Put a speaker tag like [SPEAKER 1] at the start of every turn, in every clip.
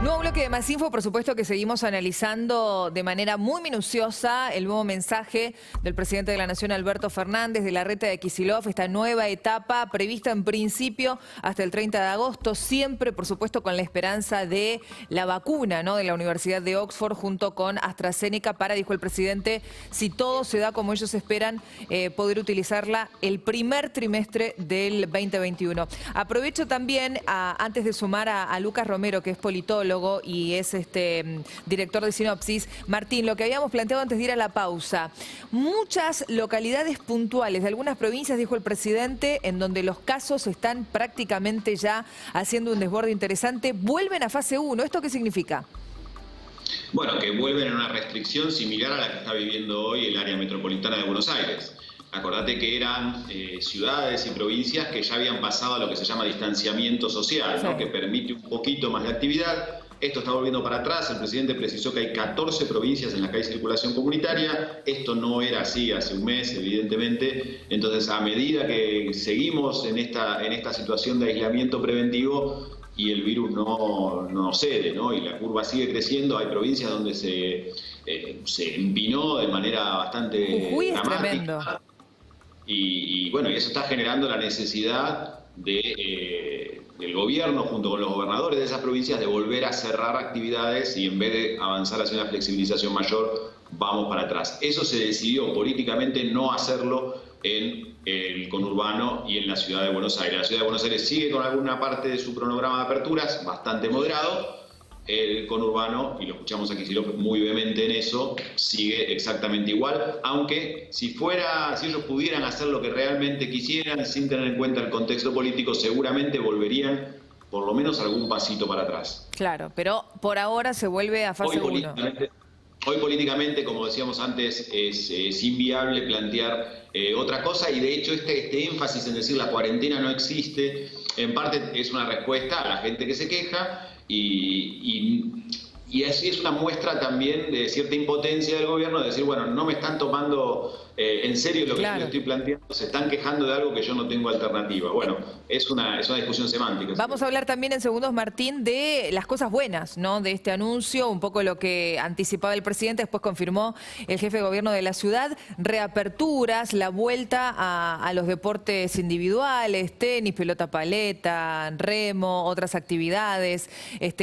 [SPEAKER 1] Nuevo bloque de Más Info, por supuesto que seguimos analizando de manera muy minuciosa el nuevo mensaje del presidente de la Nación, Alberto Fernández, de la Reta de Kicillof, esta nueva etapa prevista en principio hasta el 30 de agosto, siempre, por supuesto, con la esperanza de la vacuna, ¿no?, de la Universidad de Oxford junto con AstraZeneca para, dijo el presidente, si todo se da como ellos esperan, poder utilizarla el primer trimestre del 2021. Aprovecho también, antes de sumar a Lucas Romero, que es politólogo y es director de Sinopsis. Martín, lo que habíamos planteado antes de ir a la pausa. Muchas localidades puntuales de algunas provincias, dijo el presidente, en donde los casos están prácticamente ya haciendo un desborde interesante, vuelven a fase 1. ¿Esto qué significa?
[SPEAKER 2] Bueno, que vuelven a una restricción similar a la que está viviendo hoy el área metropolitana de Buenos Aires. Acordate que eran ciudades y provincias que ya habían pasado a lo que se llama distanciamiento social, ¿no?, que permite un poquito más de actividad. Esto está volviendo para atrás. El presidente precisó que hay 14 provincias en las que hay circulación comunitaria. Esto no era así hace un mes, evidentemente. Entonces, a medida que seguimos en esta situación de aislamiento preventivo y el virus no cede, ¿no?, y la curva sigue creciendo, hay provincias donde se empinó de manera bastante
[SPEAKER 1] Jujuy es
[SPEAKER 2] dramática.
[SPEAKER 1] tremendo.
[SPEAKER 2] Y bueno, y eso está generando la necesidad del gobierno, junto con los gobernadores de esas provincias, de volver a cerrar actividades y en vez de avanzar hacia una flexibilización mayor, vamos para atrás. Eso se decidió políticamente no hacerlo en el conurbano y en la ciudad de Buenos Aires. La ciudad de Buenos Aires sigue con alguna parte de su cronograma de aperturas, bastante moderado. El conurbano, y lo escuchamos aquí muy vehemente en eso, sigue exactamente igual, aunque si ellos pudieran hacer lo que realmente quisieran sin tener en cuenta el contexto político, seguramente volverían por lo menos algún pasito para atrás.
[SPEAKER 1] Claro, pero por ahora se vuelve a fase 1.
[SPEAKER 2] Hoy políticamente, como decíamos antes, es inviable plantear otra cosa, y de hecho este énfasis en decir la cuarentena no existe, en parte es una respuesta a la gente que se queja, y así es una muestra también de cierta impotencia del gobierno, de decir, bueno, no me están tomando en serio lo que yo estoy planteando, se están quejando de algo que yo no tengo alternativa. Bueno, es una discusión semántica.
[SPEAKER 1] Vamos a hablar también en segundos, Martín, de las cosas buenas, ¿no?, de este anuncio, un poco lo que anticipaba el presidente, después confirmó el jefe de gobierno de la ciudad, reaperturas, la vuelta a los deportes individuales, tenis, pelota paleta, remo, otras actividades,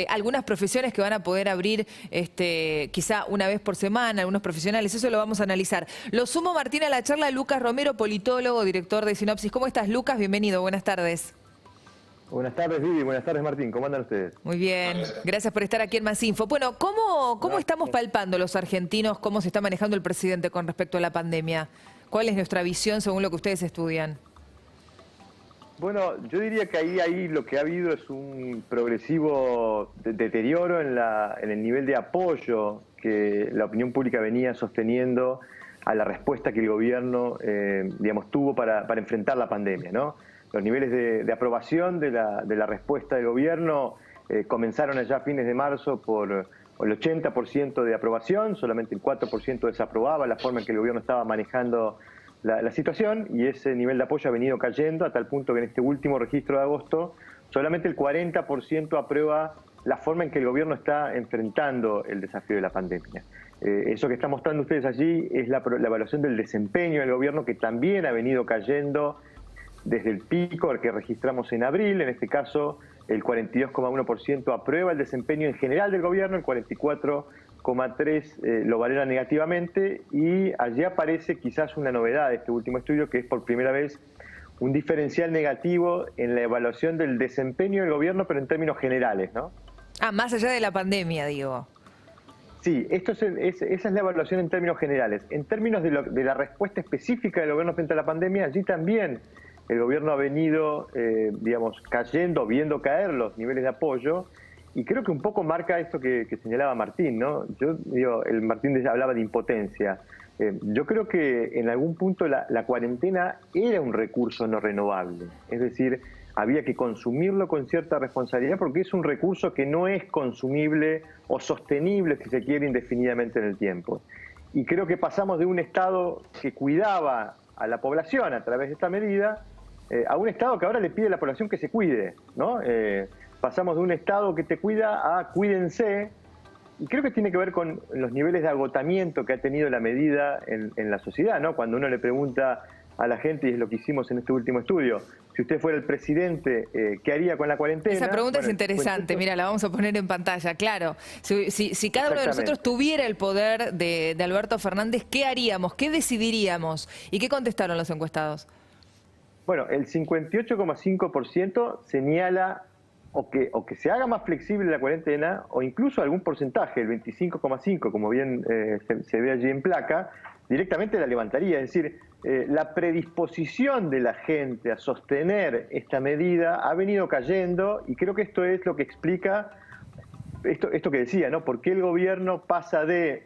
[SPEAKER 1] algunas profesiones que van a poder abrir quizá una vez por semana, algunos profesionales, eso lo vamos a analizar. Lo sumo, Martín, a la charla Lucas Romero, politólogo, director de Sinopsis. ¿Cómo estás, Lucas? Bienvenido, buenas tardes.
[SPEAKER 3] Buenas tardes, Vivi. Buenas tardes, Martín. ¿Cómo andan ustedes?
[SPEAKER 1] Muy bien, gracias por estar aquí en Más Info. Bueno, ¿cómo estamos palpando los argentinos, cómo se está manejando el presidente con respecto a la pandemia? ¿Cuál es nuestra visión según lo que ustedes estudian?
[SPEAKER 3] Bueno, yo diría que ahí lo que ha habido es un progresivo deterioro en el nivel de apoyo que la opinión pública venía sosteniendo a la respuesta que el gobierno tuvo para enfrentar la pandemia, ¿no? Los niveles de aprobación de la respuesta del gobierno comenzaron allá a fines de marzo por el 80% de aprobación, solamente el 4% desaprobaba la forma en que el gobierno estaba manejando la situación, y ese nivel de apoyo ha venido cayendo a tal punto que en este último registro de agosto solamente el 40% aprueba la forma en que el gobierno está enfrentando el desafío de la pandemia. Eso que están mostrando ustedes allí es la evaluación del desempeño del gobierno, que también ha venido cayendo desde el pico al que registramos en abril. En este caso, el 42,1% aprueba el desempeño en general del gobierno, el 44,3% lo valora negativamente, y allí aparece quizás una novedad de este último estudio, que es por primera vez un diferencial negativo en la evaluación del desempeño del gobierno, pero en términos generales, ¿no?
[SPEAKER 1] Más allá de la pandemia, digo.
[SPEAKER 3] Sí, esa es la evaluación en términos generales. En términos de la respuesta específica del gobierno frente a la pandemia, allí también el gobierno ha venido, cayendo, viendo caer los niveles de apoyo, y creo que un poco marca esto que señalaba Martín, ¿no? Martín hablaba de impotencia. Yo creo que en algún punto la cuarentena era un recurso no renovable, es decir, había que consumirlo con cierta responsabilidad, porque es un recurso que no es consumible o sostenible, si se quiere, indefinidamente en el tiempo. Y creo que pasamos de un Estado que cuidaba a la población a través de esta medida, a un Estado que ahora le pide a la población que se cuide, ¿no? pasamos de un Estado que te cuida a cuídense, y creo que tiene que ver con los niveles de agotamiento que ha tenido la medida en la sociedad, ¿no? Cuando uno le pregunta a la gente, y es lo que hicimos en este último estudio, si usted fuera el presidente, ¿qué haría con la cuarentena?
[SPEAKER 1] Esa pregunta es interesante, mira, la vamos a poner en pantalla, claro. Si cada uno de nosotros tuviera el poder de Alberto Fernández, ¿qué haríamos? ¿Qué decidiríamos? ¿Y qué contestaron los encuestados?
[SPEAKER 3] Bueno, el 58,5% señala o que se haga más flexible la cuarentena, o incluso algún porcentaje, el 25,5%, como bien se ve allí en placa, directamente la levantaría. Es decir, la predisposición de la gente a sostener esta medida ha venido cayendo, y creo que esto es lo que explica esto que decía, ¿no? ¿Por qué el gobierno pasa de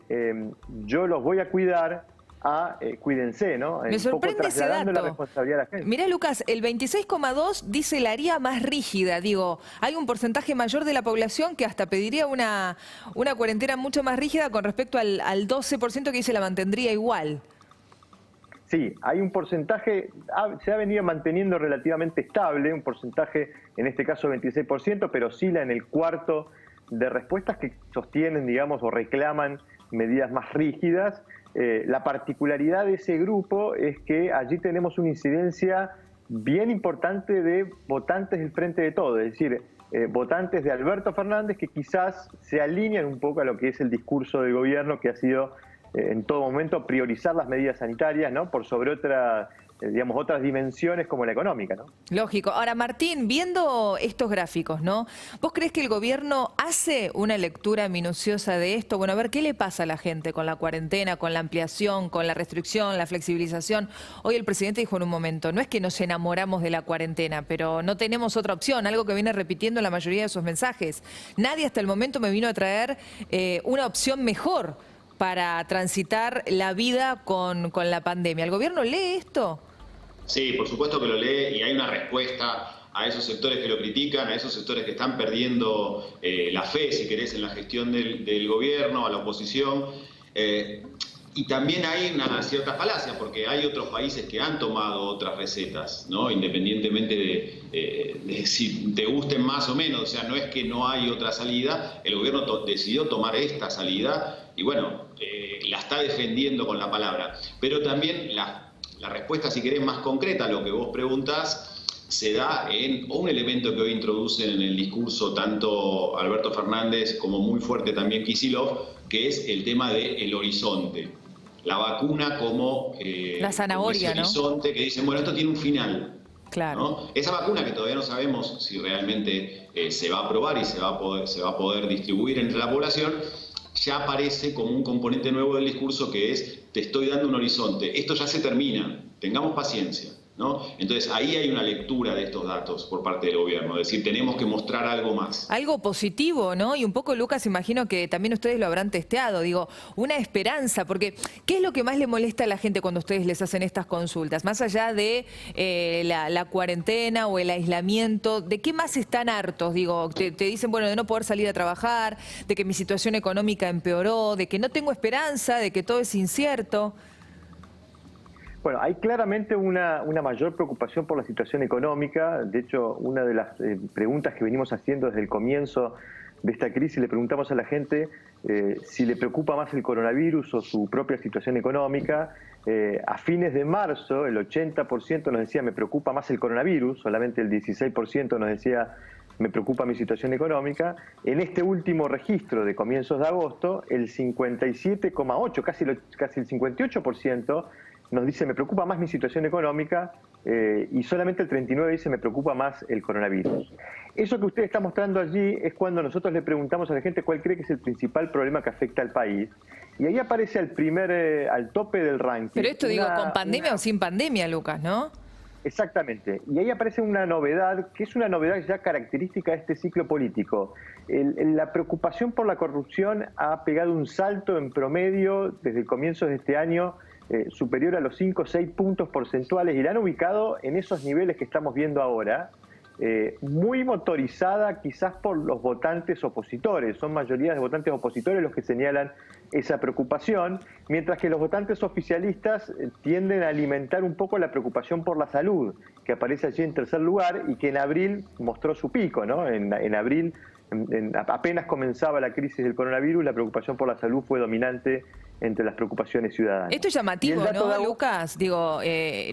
[SPEAKER 3] yo los voy a cuidar a cuídense, ¿no?
[SPEAKER 1] Me sorprende ese dato.
[SPEAKER 3] La responsabilidad a la gente.
[SPEAKER 1] Mirá, Lucas, el 26,2 dice la haría más rígida. Digo, hay un porcentaje mayor de la población que hasta pediría una cuarentena mucho más rígida con respecto al 12% que dice la mantendría igual.
[SPEAKER 3] Sí, hay un porcentaje, se ha venido manteniendo relativamente estable, un porcentaje, en este caso 26%, pero oscila en el cuarto de respuestas que sostienen, digamos, o reclaman medidas más rígidas. La particularidad de ese grupo es que allí tenemos una incidencia bien importante de votantes del Frente de Todos, es decir, votantes de Alberto Fernández que quizás se alinean un poco a lo que es el discurso del gobierno, que ha sido en todo momento priorizar las medidas sanitarias, ¿no? Por sobre otras dimensiones como la económica, ¿no?
[SPEAKER 1] Lógico. Ahora, Martín, viendo estos gráficos, ¿no? ¿Vos creés que el gobierno hace una lectura minuciosa de esto? Bueno, a ver, ¿qué le pasa a la gente con la cuarentena, con la ampliación, con la restricción, la flexibilización? Hoy el presidente dijo en un momento, no es que nos enamoramos de la cuarentena, pero no tenemos otra opción, algo que viene repitiendo la mayoría de sus mensajes. Nadie hasta el momento me vino a traer una opción mejor para transitar la vida con la pandemia. ¿El gobierno lee esto?
[SPEAKER 2] Sí, por supuesto que lo lee, y hay una respuesta a esos sectores que lo critican, a esos sectores que están perdiendo la fe, si querés, en la gestión del gobierno, a la oposición. Y también hay una cierta falacia, porque hay otros países que han tomado otras recetas, ¿no? Independientemente de si te gusten más o menos. O sea, no es que no hay otra salida, el gobierno decidió tomar esta salida y bueno, la está defendiendo con la palabra. Pero también la respuesta, si querés, más concreta a lo que vos preguntás, se da en un elemento que hoy introducen en el discurso tanto Alberto Fernández como muy fuerte también Kicillof, que es el tema del horizonte. La vacuna como
[SPEAKER 1] la zanahoria,
[SPEAKER 2] ese horizonte, ¿no? Que dicen, bueno, esto tiene un final.
[SPEAKER 1] Claro.
[SPEAKER 2] ¿No? Esa vacuna que todavía no sabemos si realmente se va a aprobar y se va a poder distribuir entre la población, ya aparece como un componente nuevo del discurso, que es, te estoy dando un horizonte, esto ya se termina, tengamos paciencia, ¿no? Entonces ahí hay una lectura de estos datos por parte del gobierno, es decir, tenemos que mostrar algo más.
[SPEAKER 1] Algo positivo, ¿no? Y un poco, Lucas, imagino que también ustedes lo habrán testeado, digo, una esperanza, porque ¿qué es lo que más le molesta a la gente cuando ustedes les hacen estas consultas? Más allá de la cuarentena o el aislamiento, ¿de qué más están hartos? Digo, te dicen, bueno, de no poder salir a trabajar, de que mi situación económica empeoró, de que no tengo esperanza, de que todo es incierto.
[SPEAKER 3] Bueno, hay claramente una mayor preocupación por la situación económica. De hecho, una de las preguntas que venimos haciendo desde el comienzo de esta crisis, le preguntamos a la gente si le preocupa más el coronavirus o su propia situación económica. A fines de marzo, el 80% nos decía, me preocupa más el coronavirus, solamente el 16% nos decía, me preocupa mi situación económica. En este último registro de comienzos de agosto, el 57,8%, casi el 58%, nos dice, me preocupa más mi situación económica, y solamente el 39% dice, me preocupa más el coronavirus. Eso que usted está mostrando allí es cuando nosotros le preguntamos a la gente cuál cree que es el principal problema que afecta al país. Y ahí aparece al tope del ranking.
[SPEAKER 1] Pero esto, digo, ¿con pandemia o sin pandemia, Lucas, no?
[SPEAKER 3] Exactamente. Y ahí aparece una novedad, que es una novedad ya característica de este ciclo político. La preocupación por la corrupción ha pegado un salto en promedio desde el comienzo de este año, superior a los 5 o 6 puntos porcentuales, y la han ubicado en esos niveles que estamos viendo ahora. muy motorizada quizás por los votantes opositores. Son mayorías de votantes opositores los que señalan esa preocupación, mientras que los votantes oficialistas tienden a alimentar un poco la preocupación por la salud, que aparece allí en tercer lugar y que en abril mostró su pico, ¿no? En abril, apenas comenzaba la crisis del coronavirus, la preocupación por la salud fue dominante entre las preocupaciones ciudadanas.
[SPEAKER 1] Esto es llamativo, ¿no, Lucas? Digo,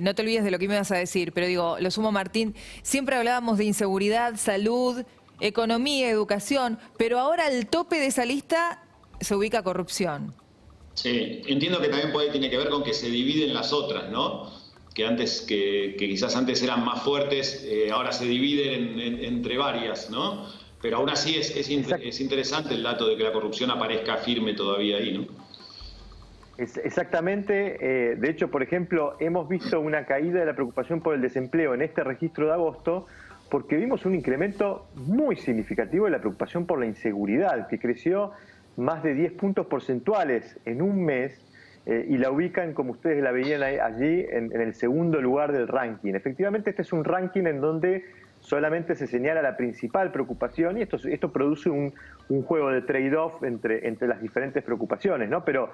[SPEAKER 1] no te olvides de lo que me ibas a decir, pero digo, lo sumo, Martín, siempre hablábamos de inseguridad, salud, economía, educación, pero ahora al tope de esa lista se ubica corrupción.
[SPEAKER 2] Sí, entiendo que también tiene que ver con que se dividen las otras, ¿no? Que quizás antes eran más fuertes, ahora se dividen entre varias, ¿no? Pero aún así es interesante el dato de que la corrupción aparezca firme todavía ahí, ¿no?
[SPEAKER 3] Exactamente. De hecho, por ejemplo, hemos visto una caída de la preocupación por el desempleo en este registro de agosto porque vimos un incremento muy significativo de la preocupación por la inseguridad, que creció más de 10 puntos porcentuales en un mes y la ubican, como ustedes la veían allí, en el segundo lugar del ranking. Efectivamente, este es un ranking en donde solamente se señala la principal preocupación y esto produce un juego de trade-off entre las diferentes preocupaciones, ¿no? Pero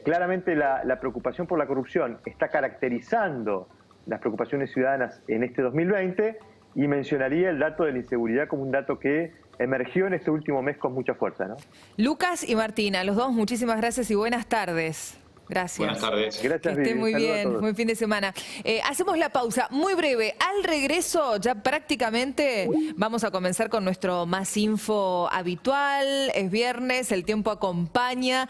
[SPEAKER 3] claramente la preocupación por la corrupción está caracterizando las preocupaciones ciudadanas en este 2020 y mencionaría el dato de la inseguridad como un dato que emergió en este último mes con mucha fuerza, ¿no?
[SPEAKER 1] Lucas y Martina, los dos, muchísimas gracias y buenas tardes. Gracias.
[SPEAKER 2] Buenas tardes.
[SPEAKER 3] Gracias,
[SPEAKER 1] que esté muy bien, buen fin de semana. Hacemos la pausa muy breve. Al regreso, ya prácticamente vamos a comenzar con nuestro Más Info habitual. Es viernes, el tiempo acompaña.